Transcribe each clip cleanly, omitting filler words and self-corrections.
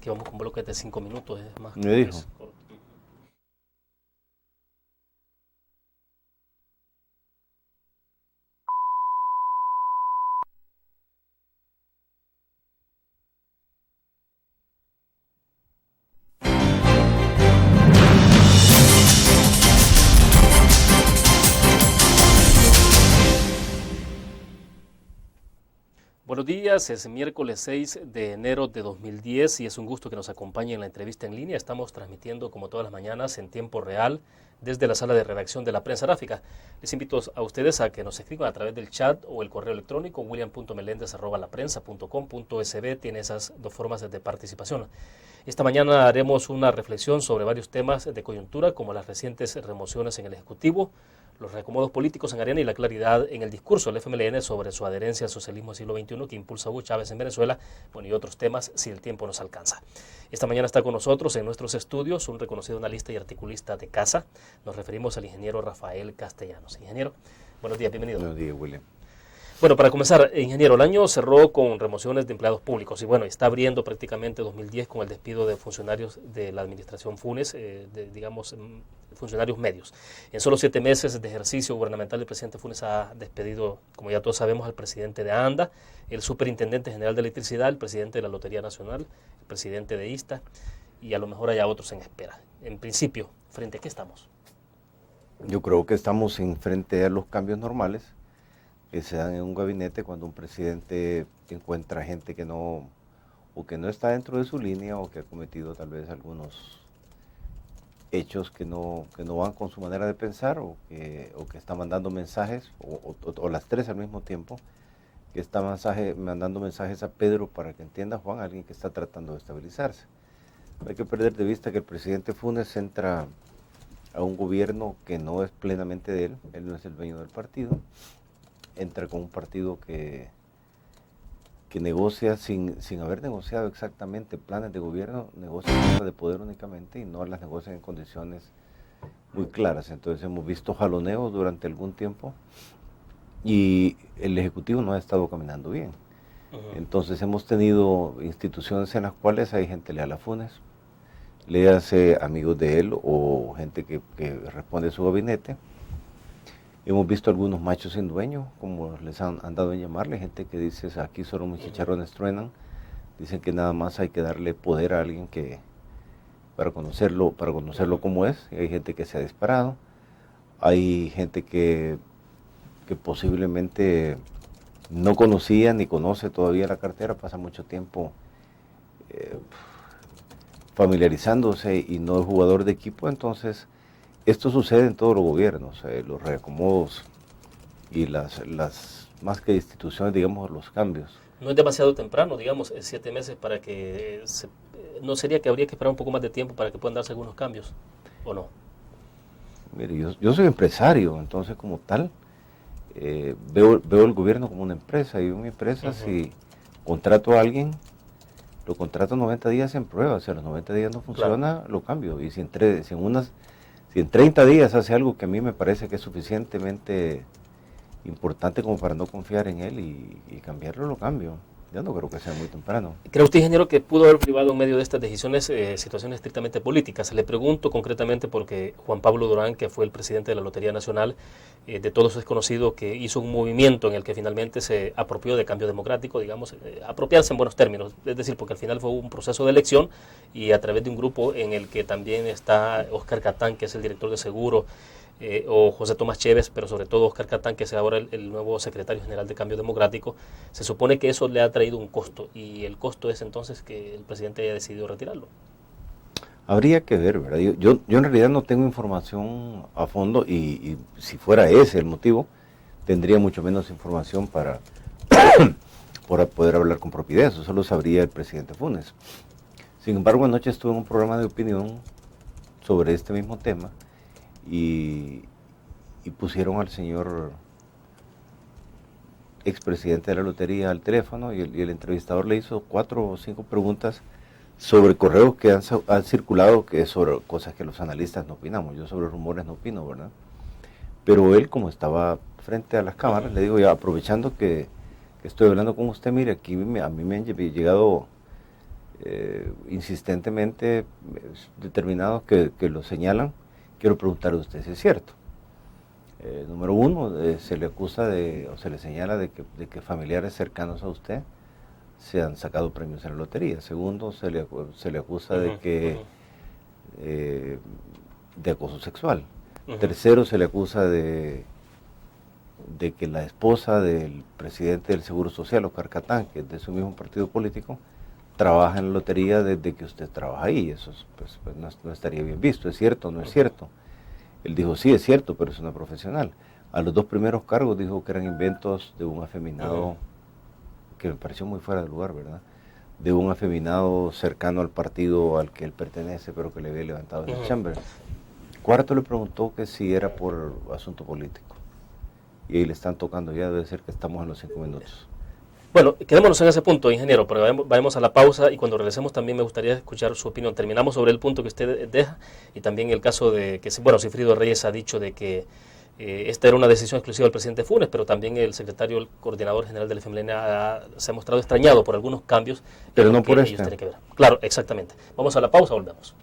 que vamos con bloques de 5 minutos, es más. Me dijo. Buenos días, es miércoles 6 de enero de 2010 y es un gusto que nos acompañe en la entrevista en línea. Estamos transmitiendo como todas las mañanas en tiempo real desde la sala de redacción de la Prensa Gráfica. Les invito a ustedes a que nos escriban a través del chat o el correo electrónico william.melendez@laprensa.com.sb. Tiene esas dos formas de participación. Esta mañana haremos una reflexión sobre varios temas de coyuntura como las recientes remociones en el Ejecutivo, los reacomodos políticos en Arena y la claridad en el discurso del FMLN sobre su adherencia al socialismo del siglo XXI que impulsa Hugo Chávez en Venezuela, bueno, y otros temas si el tiempo nos alcanza. Esta mañana está con nosotros en nuestros estudios un reconocido analista y articulista de casa. Nos referimos al ingeniero Rafael Castellanos. Ingeniero, buenos días, bienvenido. Buenos días, William. Bueno, para comenzar, ingeniero, el año cerró con remociones de empleados públicos y bueno, está abriendo prácticamente 2010 con el despido de funcionarios de la administración Funes, funcionarios medios. En solo 7 meses de ejercicio gubernamental, el presidente Funes ha despedido, como ya todos sabemos, al presidente de ANDA, el superintendente general de electricidad, el presidente de la Lotería Nacional, el presidente de ISTA y a lo mejor haya otros en espera. En principio, ¿frente a qué estamos? Yo creo que estamos frente a los cambios normales que se dan en un gabinete cuando un presidente encuentra gente que no está dentro de su línea o que ha cometido tal vez algunos hechos que no van con su manera de pensar o que está mandando mensajes, o las tres al mismo tiempo, que está mandando mensajes a Pedro para que entienda Juan, alguien que está tratando de estabilizarse. No hay que perder de vista que el presidente Funes entra a un gobierno que no es plenamente de él no es el dueño del partido, entra con un partido que negocia sin haber negociado exactamente planes de gobierno, negocia cosas de poder únicamente y no las negocian en condiciones muy claras. Entonces hemos visto jaloneos durante algún tiempo y el Ejecutivo no ha estado caminando bien. Entonces hemos tenido instituciones en las cuales hay gente leal a Funes, léase amigos de él o gente que responde a su gabinete. Hemos visto algunos machos sin dueño, como les han dado en llamarle, gente que dice, aquí solo mis chicharrones truenan, dicen que nada más hay que darle poder a alguien para conocerlo como es, y hay gente que se ha disparado, hay gente que posiblemente no conocía ni conoce todavía la cartera, pasa mucho tiempo familiarizándose y no es jugador de equipo, entonces esto sucede en todos los gobiernos, los reacomodos y las más que instituciones, digamos, los cambios. No es demasiado temprano, digamos, 7 meses para que ¿no sería que habría que esperar un poco más de tiempo para que puedan darse algunos cambios, o no? Mire, yo soy empresario, entonces como tal, veo el gobierno como una empresa, y una empresa si contrato a alguien, lo contrato 90 días en prueba, si a los 90 días no funciona, claro, lo cambio, y si en 30 días hace algo que a mí me parece que es suficientemente importante como para no confiar en él y cambiarlo, lo cambio. Yo no creo que sea muy temprano. ¿Cree usted, ingeniero, que pudo haber privado en medio de estas decisiones situaciones estrictamente políticas? Le pregunto concretamente porque Juan Pablo Durán, que fue el presidente de la Lotería Nacional, de todos es conocido que hizo un movimiento en el que finalmente se apropió de cambio democrático, digamos, apropiarse en buenos términos, es decir, porque al final fue un proceso de elección y a través de un grupo en el que también está Oscar Catán, que es el director de Seguro, o José Tomás Chévez, pero sobre todo Oscar Catán, que es ahora el nuevo secretario general de Cambio Democrático. Se supone que eso le ha traído un costo y el costo es entonces que el presidente haya decidido retirarlo. Habría que ver, ¿verdad? Yo en realidad no tengo información a fondo y si fuera ese el motivo, tendría mucho menos información para poder hablar con propiedad. Eso solo sabría el presidente Funes. Sin embargo, anoche estuve en un programa de opinión sobre este mismo tema y pusieron al señor expresidente de la lotería al teléfono y el entrevistador le hizo 4 o 5 preguntas sobre correos que han circulado, que es sobre cosas que los analistas no opinamos. Yo sobre rumores no opino, ¿verdad? Pero él, como estaba frente a las cámaras, le digo, ya aprovechando que estoy hablando con usted, mire, aquí a mí me han llegado insistentemente determinados que lo señalan. Quiero preguntarle a usted si es cierto. Número uno, se le acusa o se le señala de que familiares cercanos a usted se han sacado premios en la lotería. Segundo, se le acusa de acoso sexual. Tercero, se le acusa de que la esposa del presidente del Seguro Social, Oscar Catán, que es de su mismo partido político, trabaja en la lotería desde que usted trabaja ahí. Eso pues no estaría bien visto. ¿Es cierto o no es cierto? Él dijo, sí, es cierto, pero es una profesional. A los dos primeros cargos dijo que eran inventos de un afeminado, que me pareció muy fuera de lugar, ¿verdad? De un afeminado cercano al partido al que él pertenece, pero que le había levantado ese chamber. Cuarto, le preguntó que si era por asunto político. Y ahí le están tocando ya, debe ser que estamos en los 5 minutos. Bueno, quedémonos en ese punto, ingeniero, pero vayamos a la pausa y cuando regresemos también me gustaría escuchar su opinión. Terminamos sobre el punto que usted deja y también el caso de que, bueno, Sigfrido Reyes ha dicho de que esta era una decisión exclusiva del presidente Funes, pero también el secretario, el coordinador general del FMLN se ha mostrado extrañado por algunos cambios. Pero no por ellos tienen que ver. Claro, exactamente. Vamos a la pausa, volvemos.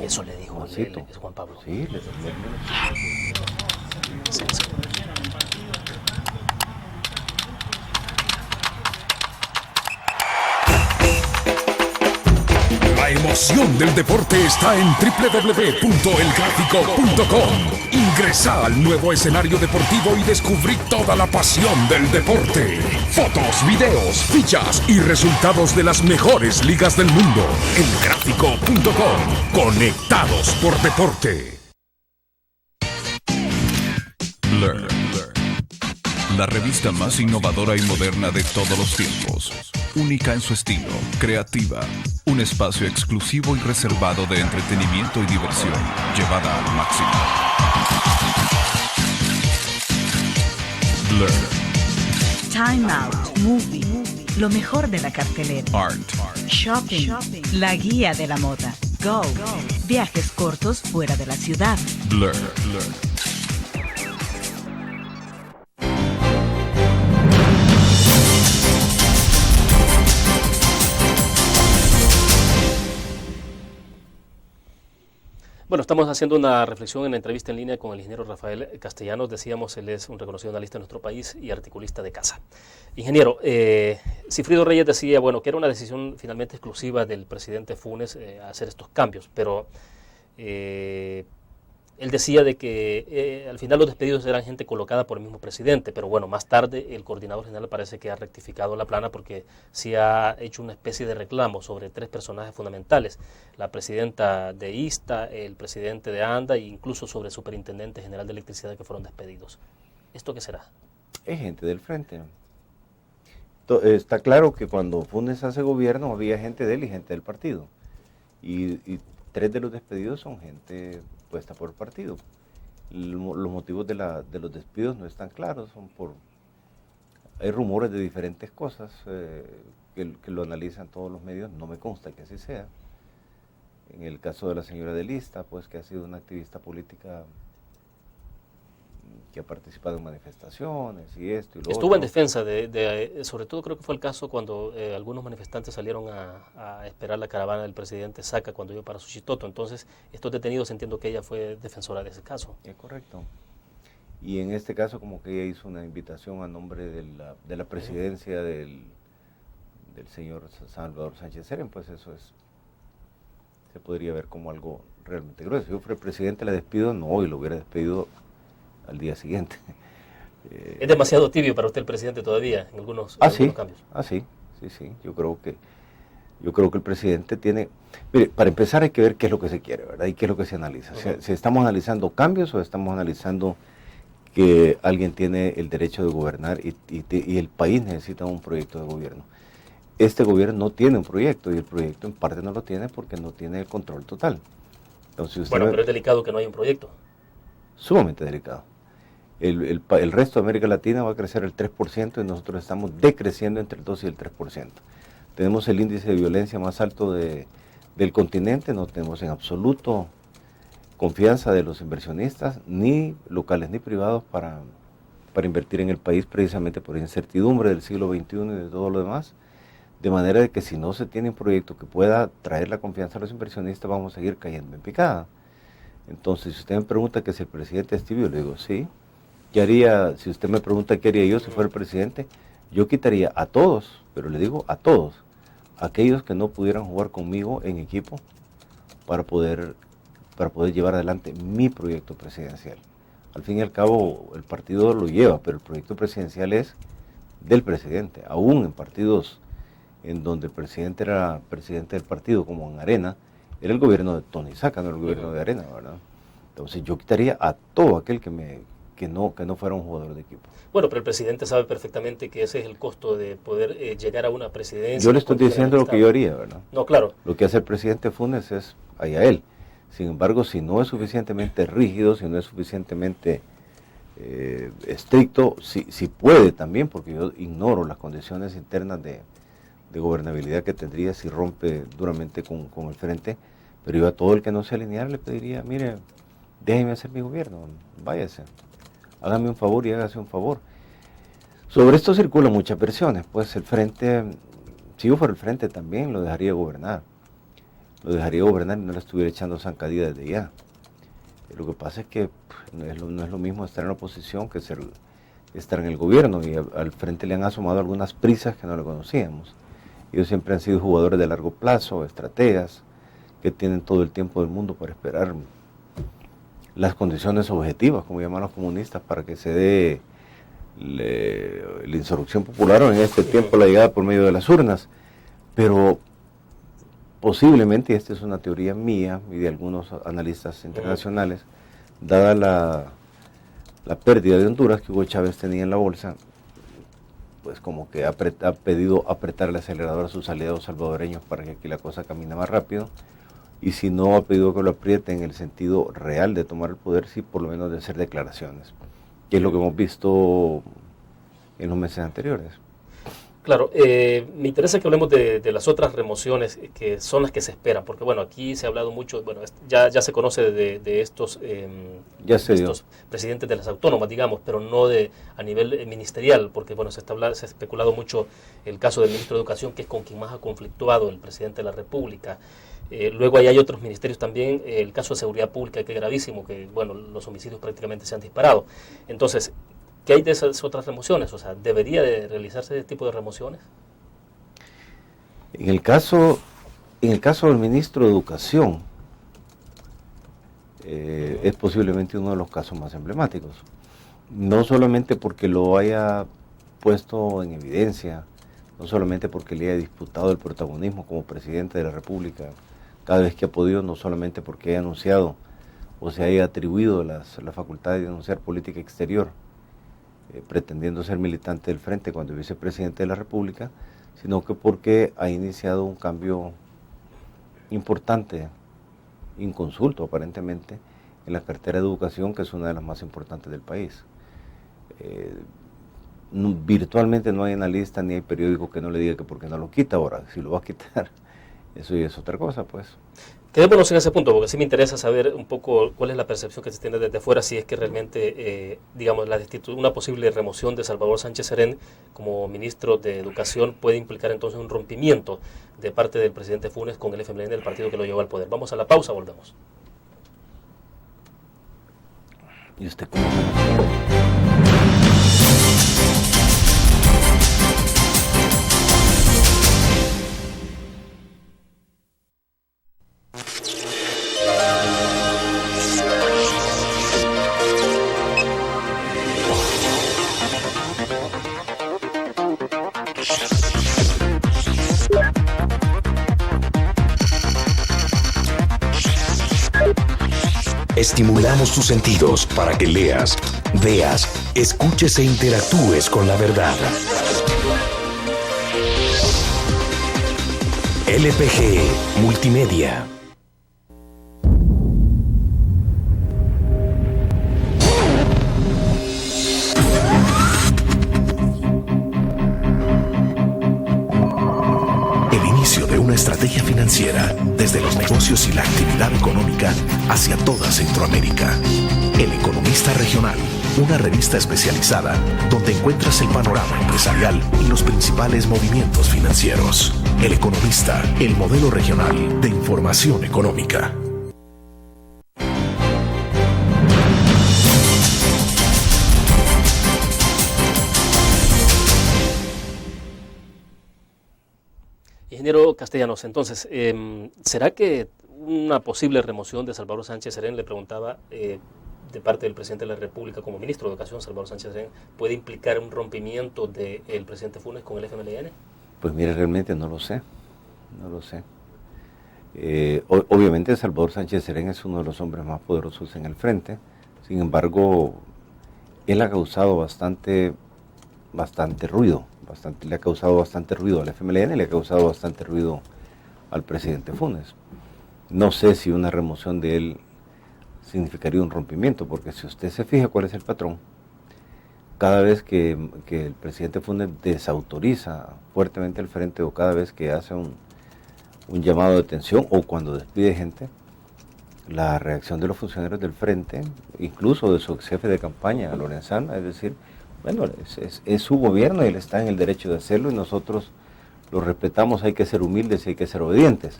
Eso le dijo Juan Pablo. Sí, Sí. La emoción del deporte está en www.elgráfico.com. Ingresa al nuevo escenario deportivo y descubrí toda la pasión del deporte. Fotos, videos, fichas y resultados de las mejores ligas del mundo. Elgráfico.com. Conectados por deporte. Blur. La revista más innovadora y moderna de todos los tiempos. Única en su estilo, creativa. Un espacio exclusivo y reservado de entretenimiento y diversión, llevada al máximo. Blur. Time Out, Movie, lo mejor de la cartelera. Art. Shopping, la guía de la moda. Go, viajes cortos fuera de la ciudad. Blur. Bueno, estamos haciendo una reflexión en la entrevista en línea con el ingeniero Rafael Castellanos. Decíamos, él es un reconocido analista en nuestro país y articulista de casa. Ingeniero, Sigfrido Reyes decía, bueno, que era una decisión finalmente exclusiva del presidente Funes hacer estos cambios, pero él decía de que al final los despedidos eran gente colocada por el mismo presidente, pero bueno, más tarde el coordinador general parece que ha rectificado la plana porque sí ha hecho una especie de reclamo sobre 3 personajes fundamentales, la presidenta de ISTA, el presidente de ANDA e incluso sobre el superintendente general de electricidad que fueron despedidos. ¿Esto qué será? Es gente del frente. Está claro que cuando Funes hace gobierno había gente de él y gente del partido. Y 3 de los despedidos son gente puesta por el partido. Los motivos de los despidos no están claros, hay rumores de diferentes cosas que lo analizan todos los medios, no me consta que así sea. En el caso de la señora de Lista, pues que ha sido una activista política que ha participado en manifestaciones y esto y lo Estuvo otro. en defensa sobre todo creo que fue el caso cuando algunos manifestantes salieron a esperar la caravana del presidente Saca cuando iba para Suchitoto. Entonces, estos detenidos entiendo que ella fue defensora de ese caso. Es correcto. Y en este caso como que ella hizo una invitación a nombre de la presidencia del señor Salvador Sánchez Serén, pues eso se podría ver como algo realmente grueso. Si yo fuera el presidente le despido, no, y lo hubiera despedido al día siguiente. ¿Es demasiado tibio para usted el presidente todavía en algunos cambios? Sí. Yo creo que el presidente tiene... Mire, para empezar hay que ver qué es lo que se quiere, ¿verdad? Y qué es lo que se analiza. Si estamos analizando cambios o estamos analizando que alguien tiene el derecho de gobernar y el país necesita un proyecto de gobierno. Este gobierno no tiene un proyecto y el proyecto en parte no lo tiene porque no tiene el control total. Entonces, pero es delicado que no haya un proyecto. Sumamente delicado. El resto de América Latina va a crecer el 3% y nosotros estamos decreciendo entre el 2 y el 3%. Tenemos el índice de violencia más alto del continente, no tenemos en absoluto confianza de los inversionistas, ni locales ni privados, para invertir en el país, precisamente por incertidumbre del siglo XXI y de todo lo demás, de manera de que si no se tiene un proyecto que pueda traer la confianza a los inversionistas, vamos a seguir cayendo en picada. Entonces, si usted me pregunta que si el presidente es tibio, le digo sí. ¿Qué haría? Si usted me pregunta qué haría yo si fuera el presidente, yo quitaría a todos, pero le digo a todos, aquellos que no pudieran jugar conmigo en equipo para poder llevar adelante mi proyecto presidencial. Al fin y al cabo, el partido lo lleva, pero el proyecto presidencial es del presidente. Aún en partidos en donde el presidente era presidente del partido, como en Arena, era el gobierno de Tony Saca, no el gobierno de Arena, ¿verdad? Entonces yo quitaría a todo aquel que no fuera un jugador de equipo. Bueno, pero el presidente sabe perfectamente que ese es el costo de poder llegar a una presidencia. Yo le estoy diciendo lo que yo haría, ¿verdad? No, claro. Lo que hace el presidente Funes es allá él. Sin embargo, si no es suficientemente rígido, si no es suficientemente estricto, si puede también, porque yo ignoro las condiciones internas de gobernabilidad que tendría si rompe duramente con el frente, pero yo a todo el que no se alineara le pediría, mire, déjeme hacer mi gobierno, váyase, hágame un favor y hágase un favor. Sobre esto circulan muchas versiones, pues el frente, si yo fuera el frente también lo dejaría gobernar y no le estuviera echando zancadilla desde ya. Lo que pasa es que no es lo mismo estar en la oposición que estar en el gobierno, y al frente le han asomado algunas prisas que no le conocíamos. Ellos siempre han sido jugadores de largo plazo, estrategas, que tienen todo el tiempo del mundo para esperar las condiciones objetivas, como llaman los comunistas, para que se dé la insurrección popular, o en este tiempo la llegada por medio de las urnas. Pero posiblemente, y esta es una teoría mía y de algunos analistas internacionales, dada la pérdida de Honduras que Hugo Chávez tenía en la bolsa, pues como que ha pedido apretar el acelerador a sus aliados salvadoreños para que aquí la cosa camine más rápido, y si no ha pedido que lo apriete en el sentido real de tomar el poder, sí por lo menos de hacer declaraciones, que es lo que hemos visto en los meses anteriores. Claro, me interesa que hablemos de las otras remociones que son las que se esperan, porque bueno, aquí se ha hablado mucho, bueno, ya se conoce de estos, estos presidentes de las autónomas, digamos, pero no a nivel ministerial, porque bueno, se ha especulado mucho el caso del ministro de Educación, que es con quien más ha conflictuado el presidente de la República. Luego ahí hay otros ministerios también, el caso de Seguridad Pública, que es gravísimo, que bueno, los homicidios prácticamente se han disparado. Entonces, ¿qué hay de esas otras remociones? O sea, ¿debería de realizarse este tipo de remociones? En el caso del ministro de Educación, es posiblemente uno de los casos más emblemáticos. No solamente porque lo haya puesto en evidencia, no solamente porque le haya disputado el protagonismo como presidente de la República cada vez que ha podido, no solamente porque haya anunciado o se haya atribuido la facultad de anunciar política exterior, pretendiendo ser militante del Frente cuando es vicepresidente de la República, sino que porque ha iniciado un cambio importante, inconsulto aparentemente, en la cartera de educación, que es una de las más importantes del país. Virtualmente no hay analista ni hay periódico que no le diga que por qué no lo quita. Ahora, si lo va a quitar, eso ya es otra cosa, pues. Quedémonos en ese punto, porque sí me interesa saber un poco cuál es la percepción que se tiene desde afuera, si es que realmente, digamos, una posible remoción de Salvador Sánchez Serén como ministro de Educación puede implicar entonces un rompimiento de parte del presidente Funes con el FMLN, del partido que lo llevó al poder. Vamos a la pausa, volvemos. ¿Y usted cómo? Estimulamos tus sentidos para que leas, veas, escuches e interactúes con la verdad. LPG Multimedia. El inicio de una estrategia financiera desde los negocios y la actividad económica hacia toda Centroamérica. El Economista Regional, una revista especializada donde encuentras el panorama empresarial y los principales movimientos financieros. El Economista, el modelo regional de información económica. Ingeniero Castellanos, entonces, ¿será que una posible remoción de Salvador Sánchez Serén, le preguntaba, de parte del presidente de la República como ministro de Educación, Salvador Sánchez Serén, puede implicar un rompimiento del presidente Funes con el FMLN? Pues mire, realmente no lo sé, no lo sé. Obviamente Salvador Sánchez Serén es uno de los hombres más poderosos en el frente, sin embargo, él ha causado bastante ruido, le ha causado bastante ruido al FMLN, le ha causado bastante ruido al presidente Funes. No sé si una remoción de él significaría un rompimiento, porque si usted se fija cuál es el patrón, cada vez que el presidente Funes desautoriza fuertemente el frente o cada vez que hace un llamado de atención o cuando despide gente, la reacción de los funcionarios del frente, incluso de su ex jefe de campaña, Lorenzana, es decir, bueno, es su gobierno y él está en el derecho de hacerlo y nosotros lo respetamos, hay que ser humildes y hay que ser obedientes.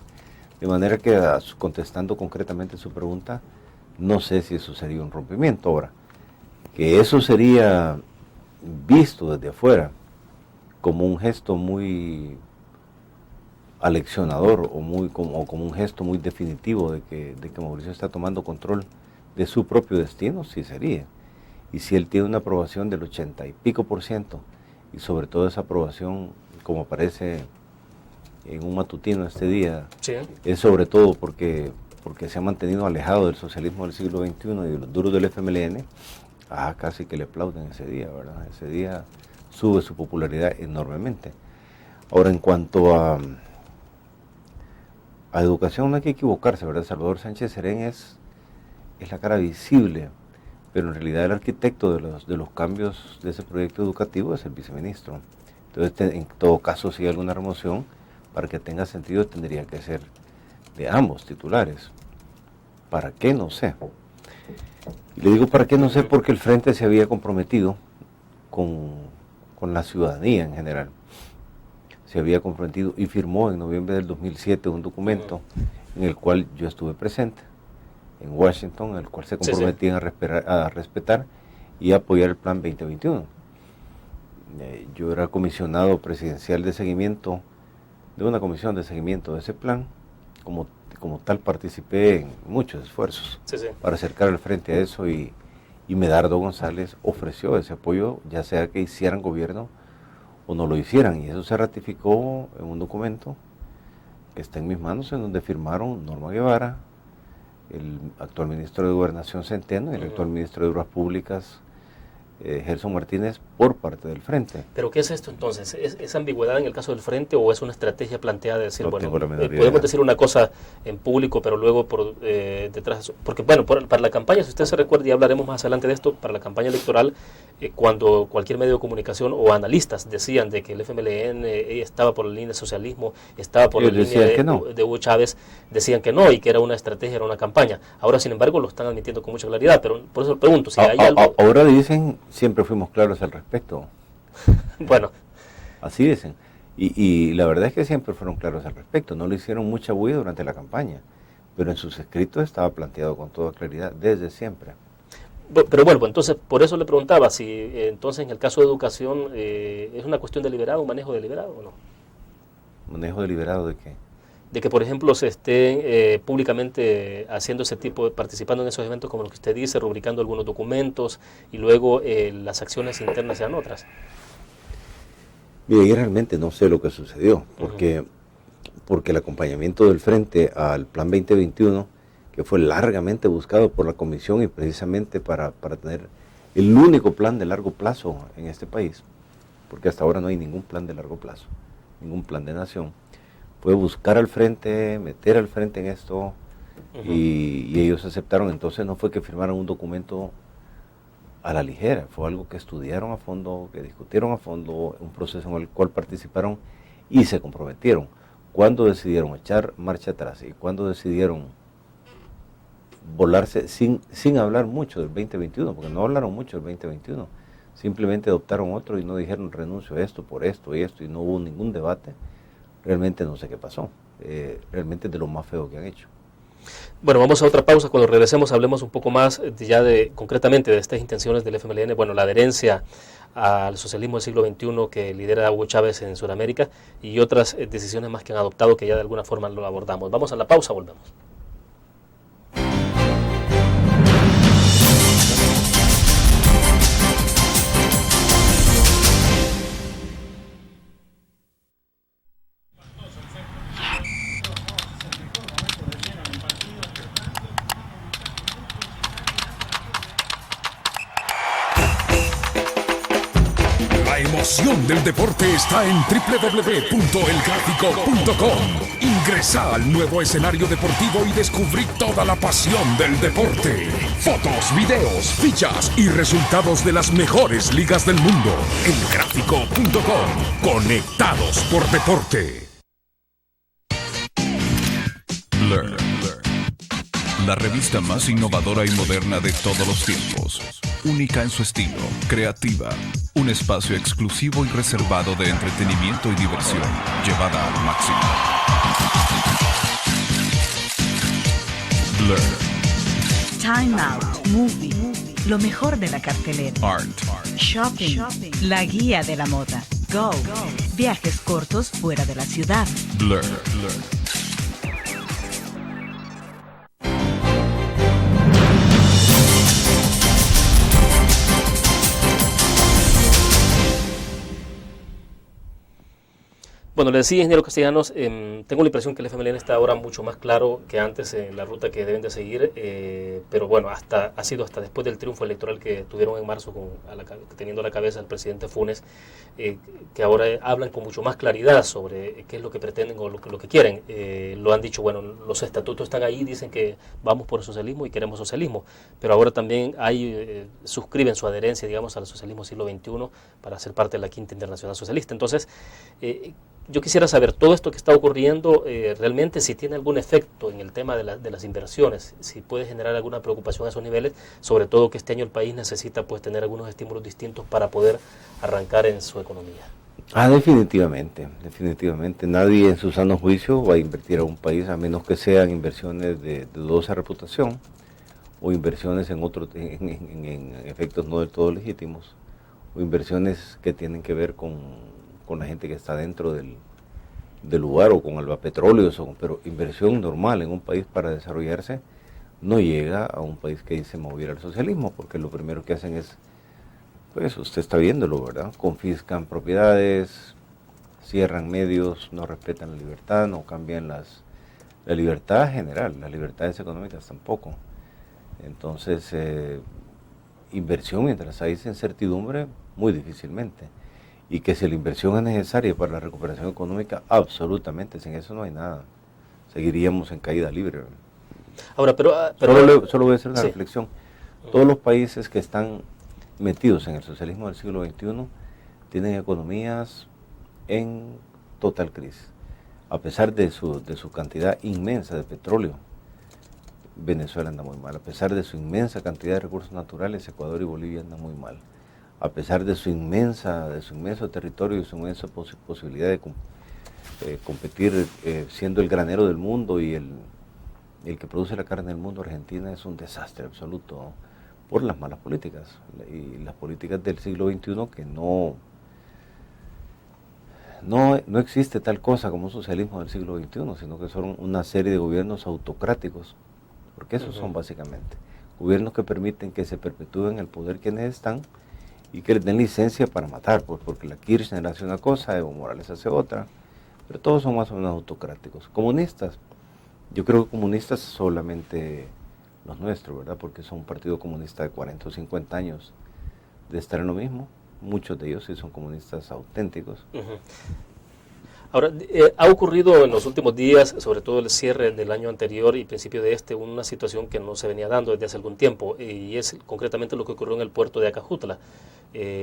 De manera que, contestando concretamente su pregunta, no sé si eso sería un rompimiento. Ahora, que eso sería visto desde afuera como un gesto muy aleccionador o como un gesto muy definitivo de que Mauricio está tomando control de su propio destino, sí sería. Y si él tiene una aprobación del 80 y pico %, y sobre todo esa aprobación, como aparece en un matutino este día, sí, es sobre todo porque se ha mantenido alejado del socialismo del siglo XXI y de los duros del FMLN, casi que le aplauden ese día, ¿verdad? Ese día sube su popularidad enormemente. Ahora, en cuanto a educación, no hay que equivocarse, ¿verdad? Salvador Sánchez Serén es la cara visible, pero en realidad el arquitecto de los cambios de ese proyecto educativo es el viceministro. Entonces, en todo caso, si hay alguna remoción, para que tenga sentido tendría que ser de ambos titulares. ¿Para qué? No sé. Y le digo para qué no sé porque el Frente se había comprometido con la ciudadanía en general. Se había comprometido y firmó en noviembre del 2007 un documento en el cual yo estuve presente en Washington, en el cual se comprometían a respetar y apoyar el Plan 2021. Yo era comisionado presidencial de seguimiento de una comisión de seguimiento de ese plan. Como tal participé en muchos esfuerzos para acercar al frente a eso y Medardo González ofreció ese apoyo, ya sea que hicieran gobierno o no lo hicieran, y eso se ratificó en un documento que está en mis manos, en donde firmaron Norma Guevara, el actual ministro de Gobernación Centeno y el actual ministro de Obras Públicas Gerson Martínez por parte del Frente. ¿Pero qué es esto entonces? ¿Es ambigüedad en el caso del Frente o es una estrategia planteada de decir, bueno, podemos decir una cosa en público, pero luego por detrás? Porque, bueno, para la campaña, si usted se recuerda, y hablaremos más adelante de esto, para la campaña electoral, cuando cualquier medio de comunicación o analistas decían de que el FMLN estaba por la línea del socialismo, estaba por la línea de Hugo Chávez, decían que no y que era una estrategia, era una campaña. Ahora, sin embargo, lo están admitiendo con mucha claridad, pero por eso le pregunto, si hay algo... Ahora dicen... Siempre fuimos claros al respecto. Bueno. Así dicen. Y la verdad es que siempre fueron claros al respecto. No le hicieron mucha bulla durante la campaña, pero en sus escritos estaba planteado con toda claridad desde siempre. Pero bueno, entonces por eso le preguntaba si entonces en el caso de educación es una cuestión deliberada, un manejo deliberado o no. ¿Manejo deliberado de qué? De que, por ejemplo, se estén públicamente haciendo ese tipo, participando en esos eventos como lo que usted dice, rubricando algunos documentos y luego las acciones internas sean otras. Mire, yo realmente no sé lo que sucedió, porque el acompañamiento del Frente al Plan 2021, que fue largamente buscado por la Comisión y precisamente para tener el único plan de largo plazo en este país, porque hasta ahora no hay ningún plan de largo plazo, ningún plan de nación, fue buscar al Frente, meter al Frente en esto, y ellos aceptaron. Entonces no fue que firmaron un documento a la ligera, fue algo que estudiaron a fondo, que discutieron a fondo, un proceso en el cual participaron y se comprometieron. cuando decidieron echar marcha atrás y cuando decidieron volarse sin hablar mucho del 2021, porque no hablaron mucho del 2021, simplemente adoptaron otro y no dijeron renuncio a esto por esto y esto, y no hubo ningún debate. Realmente no sé qué pasó, realmente es de lo más feo que han hecho. Bueno, vamos a otra pausa. Cuando regresemos hablemos un poco más ya concretamente de estas intenciones del FMLN, bueno, la adherencia al socialismo del siglo XXI que lidera Hugo Chávez en Sudamérica y otras decisiones más que han adoptado que ya de alguna forma lo abordamos. Vamos a la pausa, volvemos. La emoción del deporte está en www.elgráfico.com. Ingresa al nuevo escenario deportivo y descubrí toda la pasión del deporte. Fotos, videos, fichas y resultados de las mejores ligas del mundo. Elgráfico.com. Conectados por deporte. Learn. La revista más innovadora y moderna de todos los tiempos. Única en su estilo, creativa. Un espacio exclusivo y reservado de entretenimiento y diversión, llevada al máximo. Learn. Time Out, Movie, lo mejor de la cartelera. Art. Shopping, la guía de la moda. Go, viajes cortos fuera de la ciudad. Blur. Bueno, le decía, ingeniero Castellanos, tengo la impresión que el FMLN está ahora mucho más claro que antes en la ruta que deben de seguir, pero bueno, ha sido hasta después del triunfo electoral que tuvieron en marzo teniendo a la cabeza al presidente Funes, que ahora hablan con mucho más claridad sobre qué es lo que pretenden o lo que quieren. Lo han dicho, bueno, los estatutos están ahí, dicen que vamos por el socialismo y queremos socialismo, pero ahora también suscriben su adherencia, digamos, al socialismo siglo XXI para ser parte de la Quinta Internacional Socialista. Entonces, yo quisiera saber, todo esto que está ocurriendo, realmente si tiene algún efecto en el tema de las inversiones, si puede generar alguna preocupación a esos niveles, sobre todo que este año el país necesita pues tener algunos estímulos distintos para poder arrancar en su economía. Definitivamente. Nadie en su sano juicio va a invertir a un país a menos que sean inversiones de dudosa reputación o inversiones en efectos no del todo legítimos o inversiones que tienen que ver con la gente que está dentro del lugar o con el petróleo, pero inversión normal en un país para desarrollarse no llega a un país que dice mover al socialismo, porque lo primero que hacen es, pues usted está viéndolo, ¿verdad? Confiscan propiedades, cierran medios, no respetan la libertad, no cambian la libertad general, las libertades económicas tampoco. Entonces, inversión mientras hay incertidumbre, muy difícilmente. Y que si la inversión es necesaria para la recuperación económica, absolutamente, sin eso no hay nada. Seguiríamos en caída libre. Ahora, pero solo voy a hacer una reflexión. Todos los países que están metidos en el socialismo del siglo XXI tienen economías en total crisis. A pesar de su cantidad inmensa de petróleo, Venezuela anda muy mal. A pesar de su inmensa cantidad de recursos naturales, Ecuador y Bolivia andan muy mal. A pesar de su inmenso territorio y su inmensa posibilidad de competir siendo el granero del mundo y el que produce la carne del mundo, Argentina es un desastre absoluto, ¿no? Por las malas políticas y las políticas del siglo XXI que no existe tal cosa como un socialismo del siglo XXI, sino que son una serie de gobiernos autocráticos, porque esos son básicamente gobiernos que permiten que se perpetúen el poder quienes están y que les den licencia para matar, pues, porque la Kirchner hace una cosa, Evo Morales hace otra, pero todos son más o menos autocráticos. Comunistas, yo creo que comunistas solamente los nuestros, ¿verdad? Porque son un partido comunista de 40 o 50 años de estar en lo mismo, muchos de ellos sí son comunistas auténticos. Ahora, ha ocurrido en los últimos días, sobre todo el cierre del año anterior y principio de una situación que no se venía dando desde hace algún tiempo, y es concretamente lo que ocurrió en el puerto de Acajutla.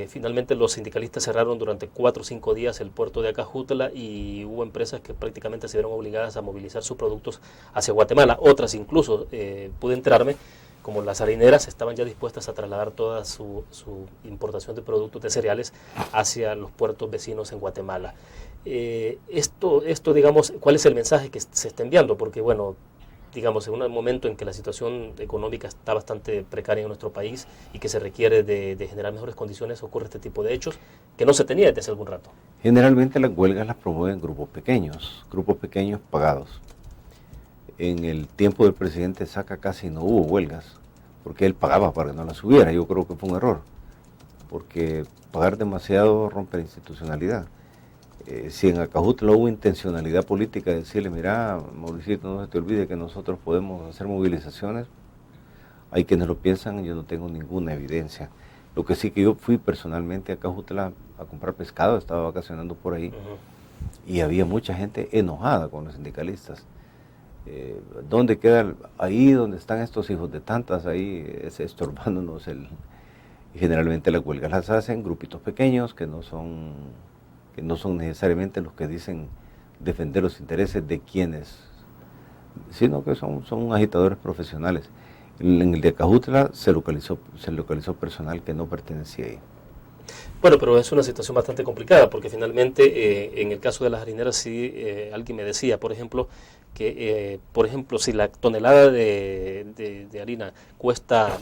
Finalmente los sindicalistas cerraron durante 4 o 5 días el puerto de Acajutla y hubo empresas que prácticamente se vieron obligadas a movilizar sus productos hacia Guatemala. Otras incluso, pude enterarme, como las harineras, estaban ya dispuestas a trasladar toda su importación de productos de cereales hacia los puertos vecinos en Guatemala. Esto, digamos, ¿cuál es el mensaje que se está enviando? Porque, bueno, digamos, en un momento en que la situación económica está bastante precaria en nuestro país y que se requiere de generar mejores condiciones, ocurre este tipo de hechos que no se tenía desde hace algún rato. Generalmente las huelgas las promueven grupos pequeños pagados. En el tiempo del presidente Saca casi no hubo huelgas, porque él pagaba para que no las hubiera. Yo creo que fue un error, porque pagar demasiado rompe la institucionalidad. Si en Acajutla hubo intencionalidad política de decirle, mira, Mauricio, no se te olvide que nosotros podemos hacer movilizaciones, hay quienes lo piensan, yo no tengo ninguna evidencia. Lo que sí que yo fui personalmente a Acajutla a comprar pescado, estaba vacacionando por ahí, y había mucha gente enojada con los sindicalistas. ¿Dónde queda? Ahí donde están estos hijos de tantas, ahí estorbándonos y generalmente las huelgas las hacen grupitos pequeños que no son necesariamente los que dicen defender los intereses de quienes, sino que son agitadores profesionales. En el de Acajutla se localizó personal que no pertenecía ahí. Bueno, pero es una situación bastante complicada, porque finalmente en el caso de las harineras sí, alguien me decía, por ejemplo, que si la tonelada de harina cuesta,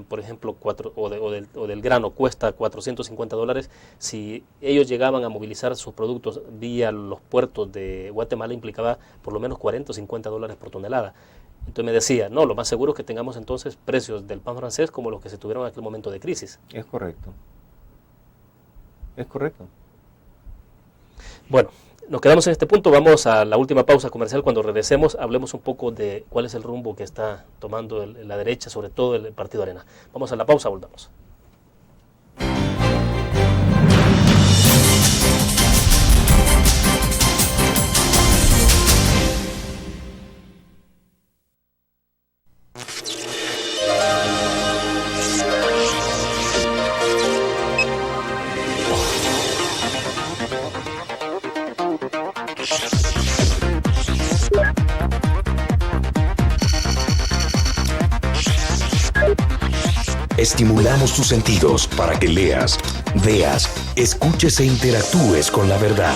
por ejemplo, o del grano cuesta $450, si ellos llegaban a movilizar sus productos vía los puertos de Guatemala, implicaba por lo menos $40 o $50 por tonelada. Entonces me decía, no, lo más seguro es que tengamos entonces precios del pan francés como los que se tuvieron en aquel momento de crisis. Es correcto. Es correcto. Bueno, nos quedamos en este punto, vamos a la última pausa comercial. Cuando regresemos hablemos un poco de cuál es el rumbo que está tomando la derecha, sobre todo el Partido Arena. Vamos a la pausa, volvamos. Estimulamos tus sentidos para que leas, veas, escuches e interactúes con la verdad.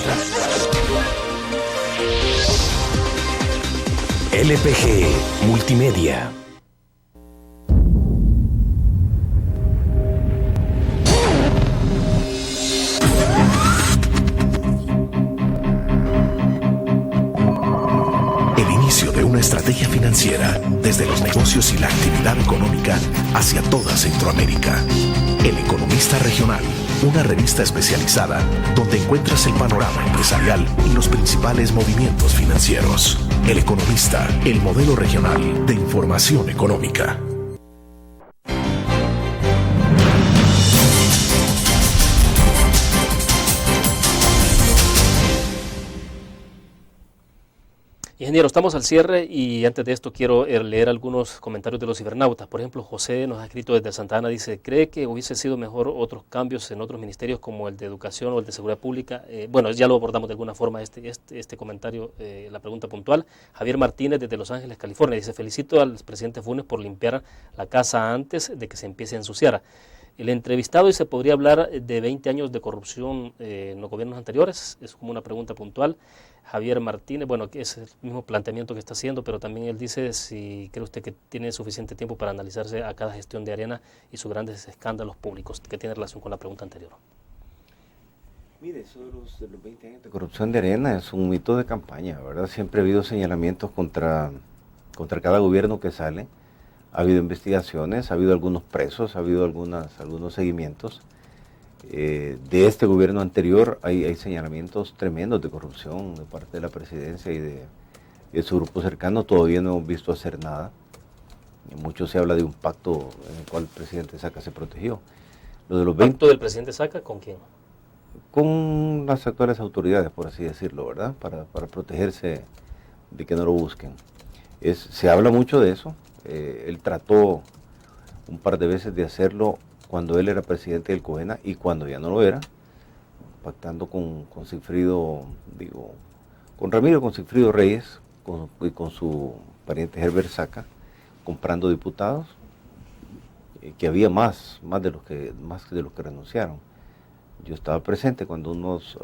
LPG Multimedia. Estrategia financiera desde los negocios y la actividad económica hacia toda Centroamérica. El Economista Regional, una revista especializada donde encuentras el panorama empresarial y los principales movimientos financieros. El Economista, el modelo regional de información económica. Ingeniero, estamos al cierre y antes de esto quiero leer algunos comentarios de los cibernautas. Por ejemplo, José nos ha escrito desde Santa Ana, dice, ¿cree que hubiese sido mejor otros cambios en otros ministerios como el de Educación o el de Seguridad Pública? Bueno, ya lo abordamos de alguna forma este comentario, la pregunta puntual. Javier Martínez desde Los Ángeles, California, dice, felicito al presidente Funes por limpiar la casa antes de que se empiece a ensuciar. El entrevistado dice, ¿podría hablar de 20 años de corrupción en los gobiernos anteriores? Es como una pregunta puntual. Javier Martínez, bueno, que es el mismo planteamiento que está haciendo, pero también él dice si cree usted que tiene suficiente tiempo para analizarse a cada gestión de Arena y sus grandes escándalos públicos, que tiene relación con la pregunta anterior. Mire, eso de los 20 años de corrupción de Arena es un mito de campaña, ¿verdad? Siempre ha habido señalamientos contra cada gobierno que sale. Ha habido investigaciones, ha habido algunos presos, ha habido algunos seguimientos. De este gobierno anterior hay señalamientos tremendos de corrupción de parte de la presidencia y de su grupo cercano. Todavía no hemos visto hacer nada. Mucho se habla de un pacto en el cual el presidente Saca se protegió. Lo de los ¿Pacto del presidente Saca con quién? Con las actuales autoridades, por así decirlo, ¿verdad? Para protegerse de que no lo busquen. Se habla mucho de eso. Él trató un par de veces de hacerlo cuando él era presidente del COENA y cuando ya no lo era, pactando con Ramiro Sigfrido Reyes y con su pariente Herbert Saca, comprando diputados, que había más de los que renunciaron. Yo estaba presente cuando unos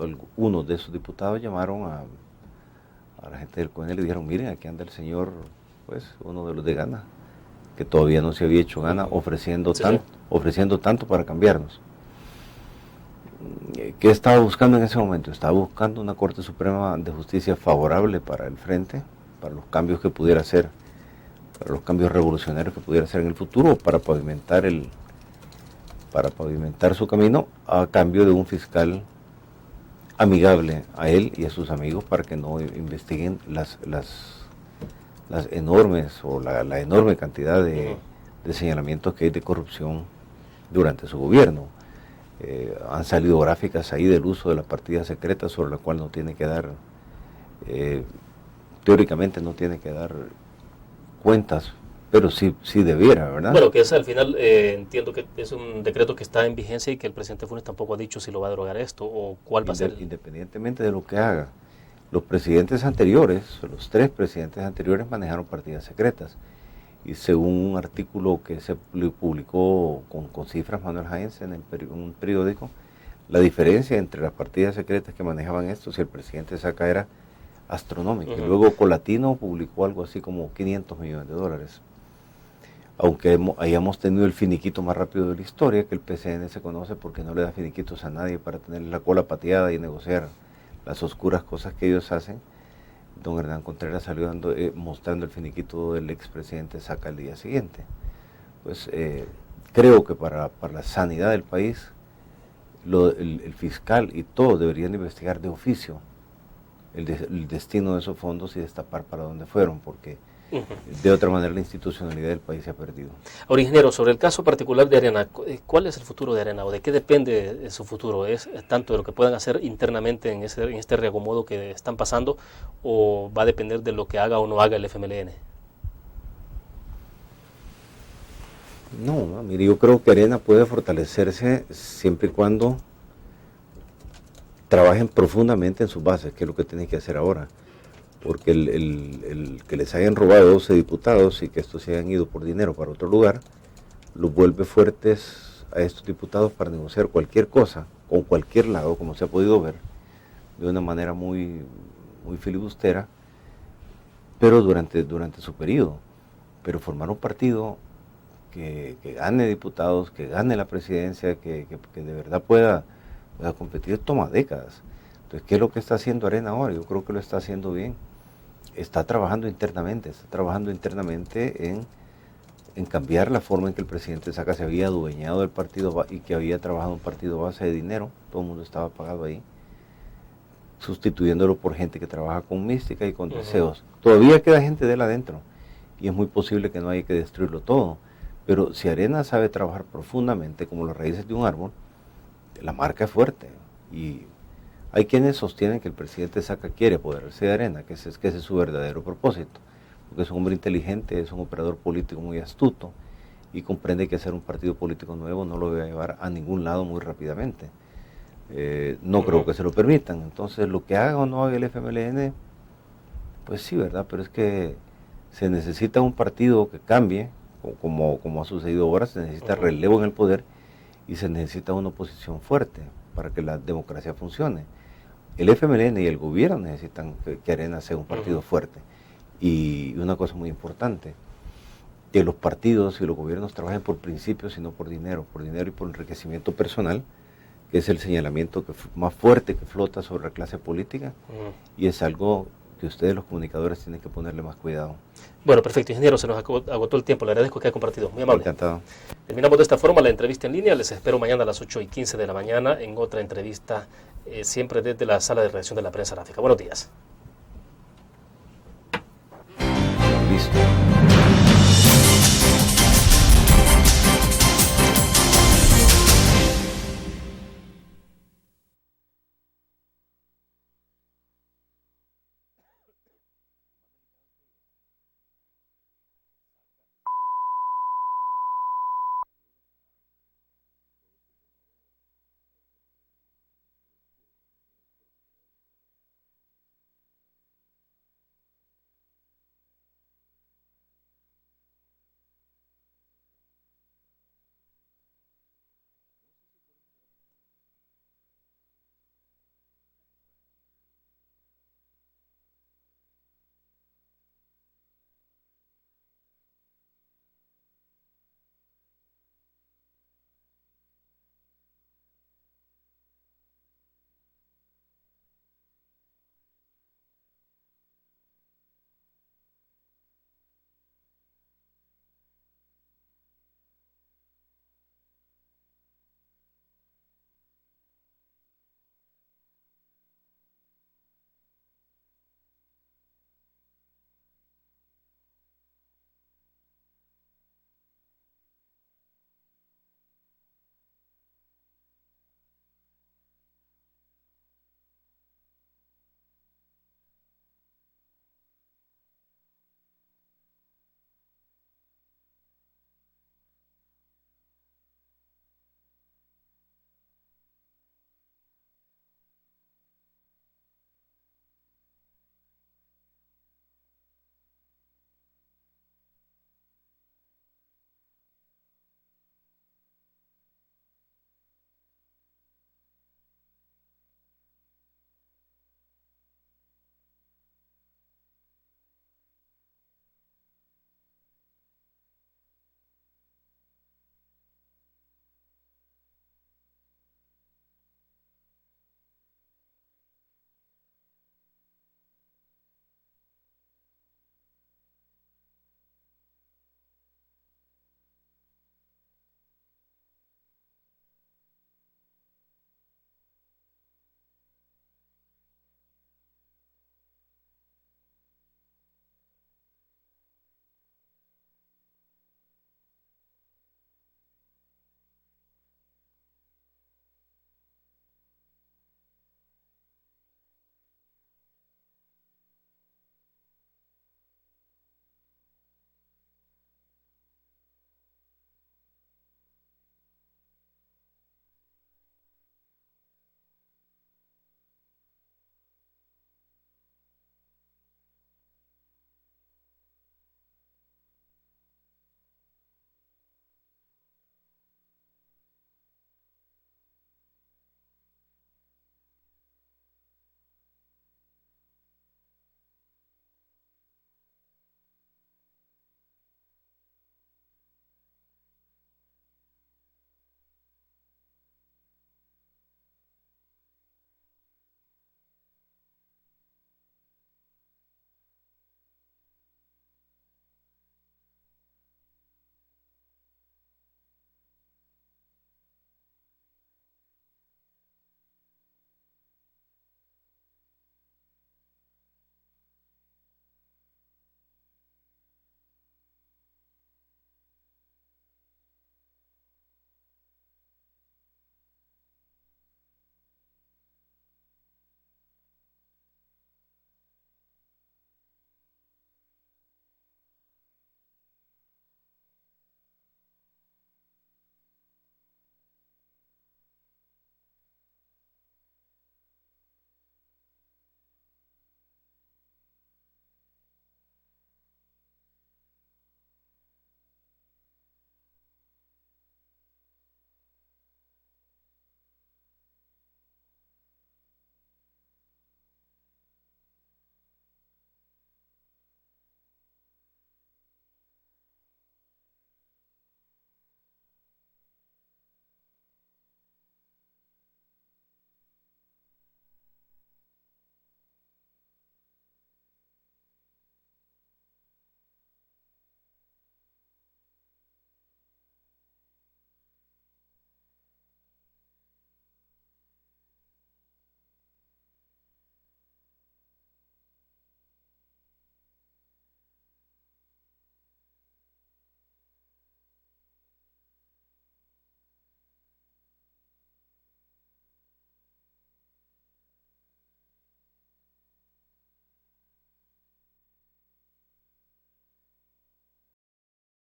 de esos diputados llamaron a la gente del COENA y le dijeron, miren, aquí anda el señor, pues, uno de los de Gana, que todavía no se había hecho Gana, ofreciendo tanto para cambiarnos. ¿Qué estaba buscando en ese momento? Estaba buscando una Corte Suprema de Justicia favorable para el frente, para los cambios que pudiera hacer, para los cambios revolucionarios que pudiera hacer en el futuro, para pavimentar su camino a cambio de un fiscal amigable a él y a sus amigos para que no investiguen las enormes o la enorme cantidad de señalamientos que hay de corrupción durante su gobierno. Han salido gráficas ahí del uso de las partidas secretas sobre la cual no tiene que dar, teóricamente no tiene que dar cuentas, pero sí debiera, ¿verdad? Bueno, que es al final, entiendo que es un decreto que está en vigencia y que el presidente Funes tampoco ha dicho si lo va a derogar esto o cuál va a ser. Independientemente de lo que haga, los presidentes anteriores, los 3 presidentes anteriores manejaron partidas secretas. Y según un artículo que se publicó con cifras Manuel Jaenz en un periódico, la diferencia entre las partidas secretas que manejaban estos y el presidente Saca era astronómica. Y luego Colatino publicó algo así como $500 millones. Aunque hayamos tenido el finiquito más rápido de la historia, que el PCN se conoce porque no le da finiquitos a nadie para tener la cola pateada y negociar las oscuras cosas que ellos hacen. Don Hernán Contreras salió mostrando el finiquito del expresidente Saca el día siguiente. Pues creo que para la sanidad del país, el fiscal y todos deberían investigar de oficio el destino de esos fondos y destapar para dónde fueron, porque de otra manera la institucionalidad del país se ha perdido. Ahora, ingeniero, sobre el caso particular de Arena, ¿cuál es el futuro de Arena o de qué depende su futuro? ¿Es tanto de lo que puedan hacer internamente en este reacomodo que están pasando o va a depender de lo que haga o no haga el FMLN? No, mire, yo creo que Arena puede fortalecerse siempre y cuando trabajen profundamente en sus bases, que es lo que tienen que hacer ahora. Porque el que les hayan robado 12 diputados y que estos se hayan ido por dinero para otro lugar, los vuelve fuertes a estos diputados para negociar cualquier cosa, con cualquier lado, como se ha podido ver, de una manera muy filibustera, pero durante su periodo. Pero formar un partido que gane diputados, que gane la presidencia, que de verdad pueda competir, toma décadas. Entonces, ¿qué es lo que está haciendo Arena ahora? Yo creo que lo está haciendo bien. Está trabajando internamente en cambiar la forma en que el presidente Saca se había adueñado del partido y que había trabajado un partido a base de dinero, todo el mundo estaba pagado ahí, sustituyéndolo por gente que trabaja con mística y con deseos. Todavía queda gente de él adentro y es muy posible que no haya que destruirlo todo, pero si Arena sabe trabajar profundamente como las raíces de un árbol, la marca es fuerte. Y hay quienes sostienen que el presidente Saca quiere apoderarse de Arena, que ese es su verdadero propósito, porque es un hombre inteligente, es un operador político muy astuto y comprende que hacer un partido político nuevo no lo va a llevar a ningún lado muy rápidamente. No creo que se lo permitan. Entonces, lo que haga o no haga el FMLN, pues sí, ¿verdad? Pero es que se necesita un partido que cambie, como ha sucedido ahora, se necesita relevo en el poder y se necesita una oposición fuerte para que la democracia funcione. El FMLN y el gobierno necesitan que Arena sea un partido fuerte. Y una cosa muy importante, que los partidos y los gobiernos trabajen por principios y no por dinero y por enriquecimiento personal, que es el señalamiento más fuerte que flota sobre la clase política, y es algo que ustedes los comunicadores tienen que ponerle más cuidado. Bueno, perfecto, ingeniero, se nos agotó el tiempo, le agradezco que haya compartido, muy amable. Encantado. Terminamos de esta forma la entrevista en línea, les espero mañana a las 8:15 de la mañana en otra entrevista, siempre desde la sala de redacción de la Prensa Gráfica. Buenos días.